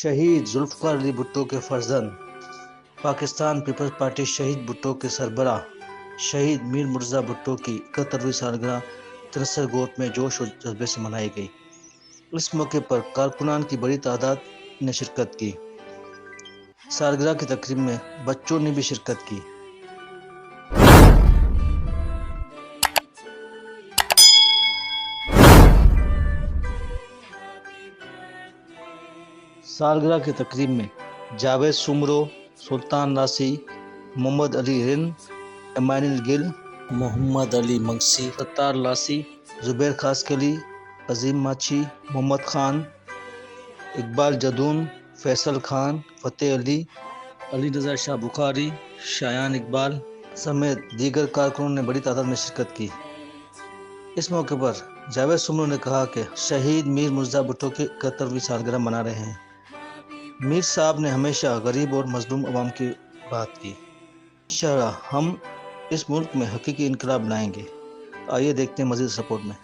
शहीद जुल्फ़िकार अली भुट्टो के फर्जंद Pakistan peoples party शहीद भुट्टो के सरबराह शहीद मीर मुर्तज़ा भुट्टो की 71वीं सालगिरह तिरसठ गोट में जोश और जज्बे से मनाई गई। इस मौके पर कारकुनान की बड़ी तादाद ने शिरकत की। सालगिरह की तकरीब में बच्चों ने भी शिरकत की। सालगिरह की तकरीब में जावेद सुमरो, सुल्तान नासी, मोहम्मद अली रिन, एमानुल गिल, मोहम्मद अली मंगसी, सत्तार लासी, जुबैर खासकली, अजीम माची, मोहम्मद खान, इकबाल जदून, फैसल खान, फतेह अली, अली रजा शाह बुखारी, शायान इकबाल समेत दीगर कारकुनों ने बड़ी तादाद में शिरकत की। इस मौके पर जावेद सुमरो ने कहा कि शहीद मीर मुर्तज़ा भुट्टो की 71वीं सालगिरह मना रहे हैं। मीर साहब ने हमेशा गरीब और मजलूम अवाम की बात की। इंशाअल्लाह हम इस मुल्क में हकीकी इनकलाब लाएंगे। आइए देखते हैं मज़ीद सपोर्ट में।